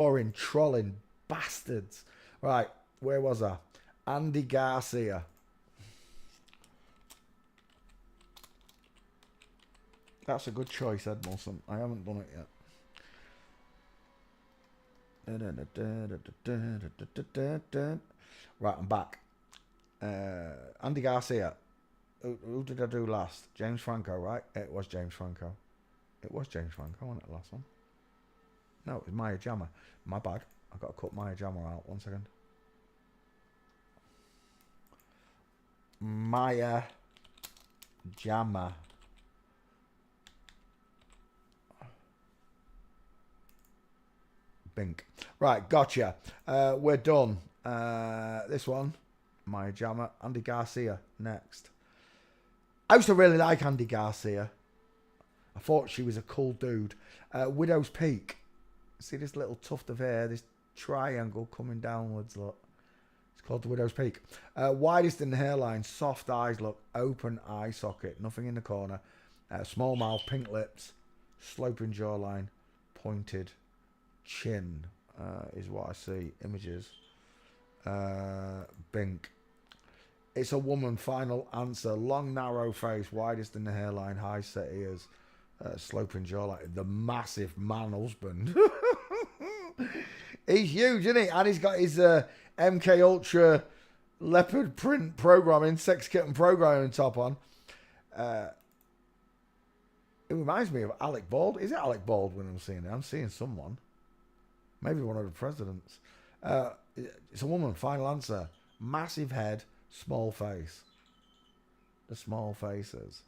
Boring, trolling bastards. Right, where was I? Andy Garcia. That's a good choice, Edmondson. I haven't done it yet. Right, I'm back. Andy Garcia. Who did I do last? James Franco, right? It was James Franco. It was James Franco, wasn't it, the last one? No, it was Maya Jama. My bad. I've got to cut Maya Jama out. 1 second. Maya Jama. Bink. Right, gotcha. We're done. This one, Maya Jama. Andy Garcia next. I used to really like Andy Garcia. I thought she was a cool dude. Widow's Peak. See this little tuft of hair, this triangle coming downwards, look. It's called the Widow's Peak. Widest in the hairline, soft eyes, look. Open eye socket, nothing in the corner. Small mouth, pink lips, sloping jawline, pointed chin is what I see. Images. Bink. It's a woman, final answer. Long, narrow face, widest in the hairline, high set ears, sloping jawline. The massive man husband. He's huge, isn't he? And he's got his MK Ultra leopard print programming, sex kitten programming top on. It reminds me of Alec Baldwin. Is it Alec Baldwin I'm seeing? I'm seeing someone. Maybe one of the presidents. It's a woman, final answer. Massive head, small face. The small faces.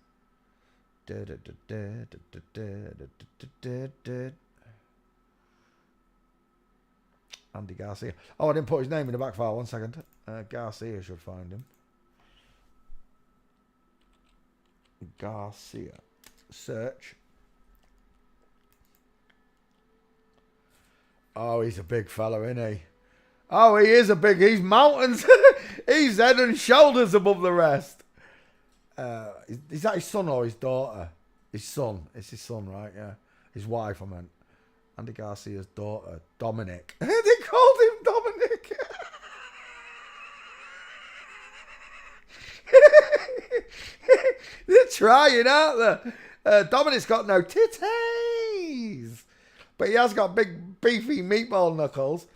Andy Garcia. Oh, I didn't put his name in the back file. 1 second. Garcia should find him. Garcia. Search. Oh, he's a big fella, isn't he? Oh, he is a big... He's mountains. He's head and shoulders above the rest. Is that his son or his daughter? His son. It's his son, right? Yeah. His wife, I meant. Andy Garcia's daughter, Dominic. They called him Dominic. They're trying, aren't they? Dominic's got no titties. But he has got big, beefy meatball knuckles.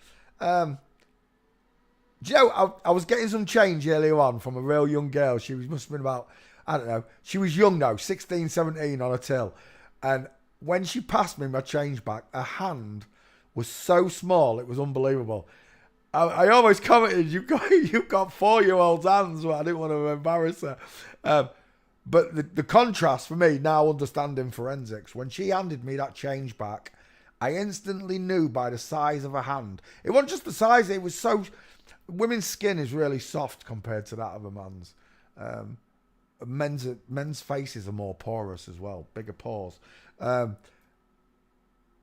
Joe, I was getting some change earlier on from a real young girl. She must have been about, I don't know. She was young though, 16, 17 on a till. And when she passed me my change back, her hand was so small, it was unbelievable. I almost commented, you've got 4-year-old's hands. Well, I didn't want to embarrass her. But the contrast for me, now understanding forensics, when she handed me that change back, I instantly knew by the size of her hand. It wasn't just the size, it was so... Women's skin is really soft compared to that of a man's. Men's faces are more porous as well, bigger pores. And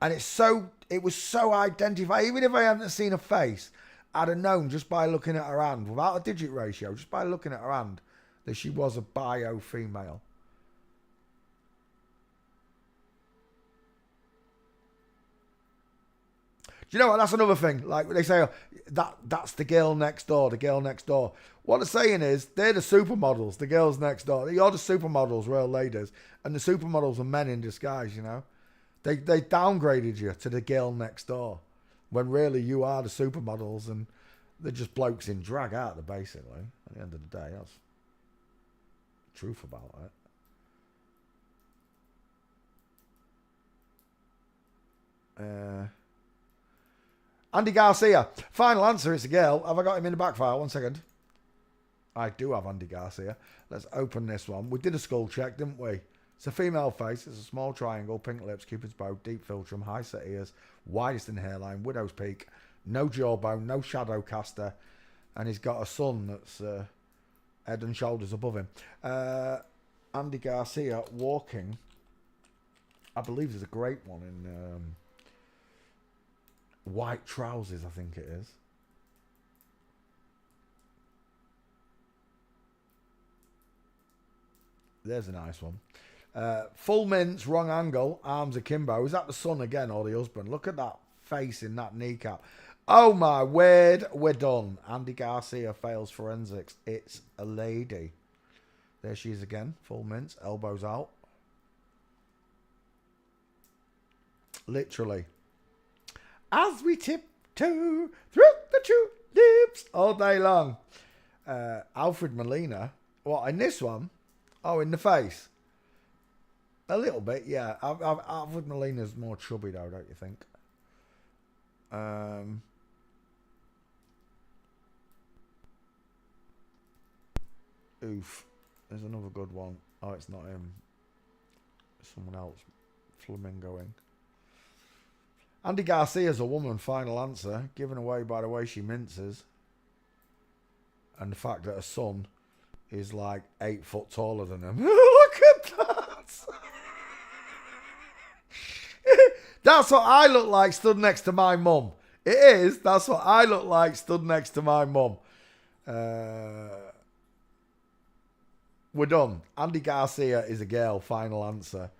it was so identifiable. Even if I hadn't seen her face, I'd have known just by looking at her hand, without a digit ratio, just by looking at her hand, that she was a bio female. Do you know what? That's another thing. Like they say, that's the girl next door, the girl next door. What they're saying is, they're the supermodels, the girls next door. You're the supermodels, real ladies. And the supermodels are men in disguise, you know. They downgraded you to the girl next door. When really you are the supermodels and they're just blokes in drag, aren't they, basically? At the end of the day, that's the truth about it. Andy Garcia. Final answer, it's a girl. Have I got him in the back file? 1 second. I do have Andy Garcia. Let's open this one. We did a skull check, didn't we? It's a female face. It's a small triangle, pink lips, cupid's bow, deep philtrum, high set ears, widest in hairline, widow's peak, no jawbone, no shadow caster, and he's got a son that's head and shoulders above him. Andy Garcia walking. I believe there's a great one in white trousers, I think it is. There's a nice one. Full mince, wrong angle, arms akimbo. Is that the son again or the husband? Look at that face in that kneecap. Oh my word, we're done. Andy Garcia fails forensics. It's a lady. There she is again, full mince, elbows out. Literally. As we tiptoe through the tulips all day long. Alfred Molina. What, in this one? Oh, in the face. A little bit, yeah. Alfred Molina's more chubby though, don't you think? Oof. There's another good one. Oh, it's not him. Someone else. Flamingoing. Andy Garcia's a woman, final answer. Given away by the way she minces. And the fact that her son is like 8 foot taller than him. Look at that! That's what I look like stood next to my mum. It is. That's what I look like stood next to my mum. We're done. Andy Garcia is a girl. Final answer.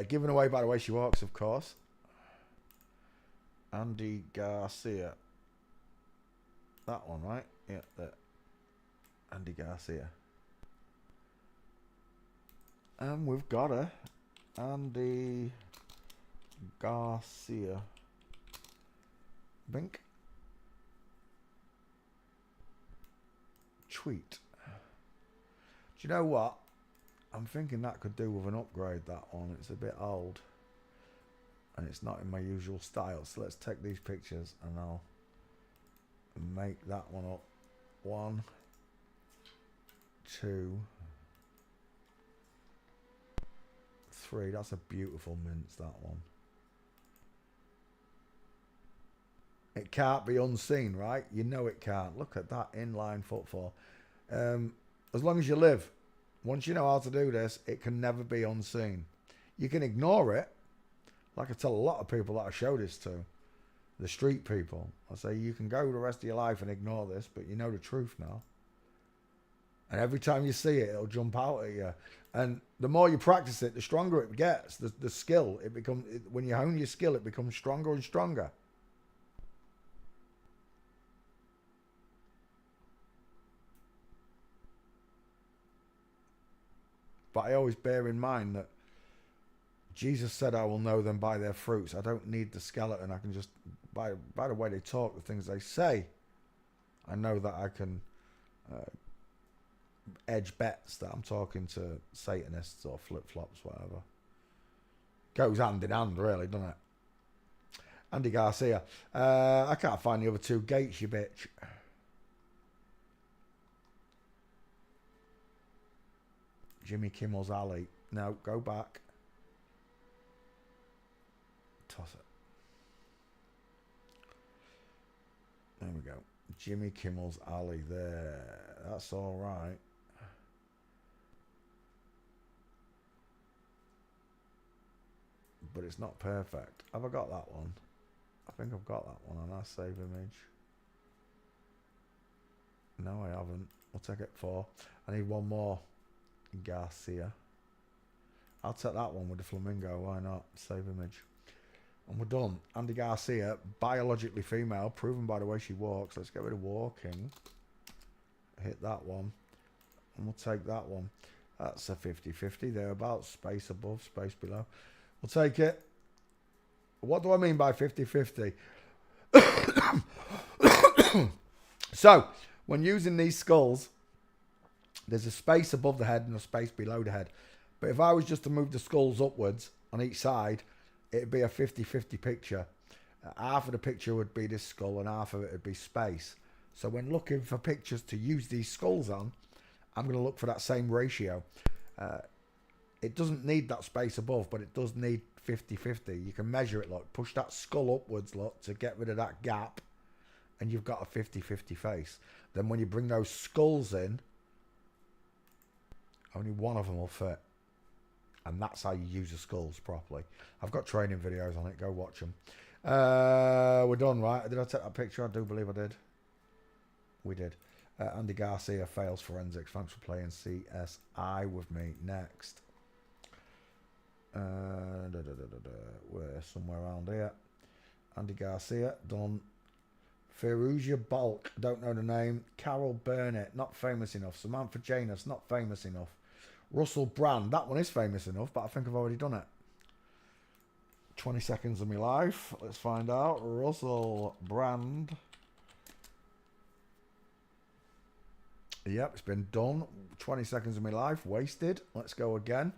Given away by the way she walks, of course. Andy Garcia. That one, right? Yeah, that. Andy Garcia. And we've got her. Andy Garcia. Bink. Tweet. Do you know what? I'm thinking that could do with an upgrade, that one. It's a bit old. And it's not in my usual style. So let's take these pictures and I'll make that one up. 1, 2, 3. That's a beautiful mince, that one. It can't be unseen, right? You know it can't. Look at that inline footfall. As long as you live, once you know how to do this, it can never be unseen. You can ignore it. Like I tell a lot of people that I show this to, the street people. I say, you can go the rest of your life and ignore this, but you know the truth now. And every time you see it, it'll jump out at you. And the more you practice it, the stronger it gets. The skill, when you hone your skill, it becomes stronger and stronger. But I always bear in mind that Jesus said, I will know them by their fruits. I don't need the skeleton. I can just, by the way they talk, the things they say, I know that I can edge bets that I'm talking to Satanists or flip-flops, whatever. Goes hand in hand, really, doesn't it? Andy Garcia. I can't find the other 2 gates, you bitch. Jimmy Kimmel's Alley. No, go back. Toss it. There we go. Jimmy Kimmel's Alley there. That's all right. But it's not perfect. Have I got that one? I think I've got that one on our save image. No, I haven't. We'll take it 4. I need one more. Garcia. I'll take that one with the flamingo. Why not? Save image. And we're done. Andy Garcia, biologically female, proven by the way she walks. Let's get rid of walking. Hit that one. And we'll take that one. That's a 50-50. Thereabouts. Space above, space below. We'll take it. What do I mean by 50-50? So, when using these skulls, there's a space above the head and a space below the head. But if I was just to move the skulls upwards on each side, it'd be a 50-50 picture. Half of the picture would be this skull and half of it would be space. So when looking for pictures to use these skulls on, I'm going to look for that same ratio. It doesn't need that space above, but it does need 50-50. You can measure it, look. Push that skull upwards, look, to get rid of that gap. And you've got a 50-50 face. Then when you bring those skulls in, only one of them will fit. And that's how you use the skulls properly. I've got training videos on it. Go watch them. We're done, right? Did I take that picture? I do believe I did. We did. Andy Garcia fails forensics. Thanks for playing CSI with me. Next. We're somewhere around here. Andy Garcia, done. Firouzja Balk, don't know the name. Carol Burnett, not famous enough. Samantha Janus, not famous enough. Russell Brand, that one is famous enough, but I think I've already done it. 20 seconds of my life. Let's find out. Russell Brand. Yep, it's been done. 20 seconds of my life wasted. Let's go again.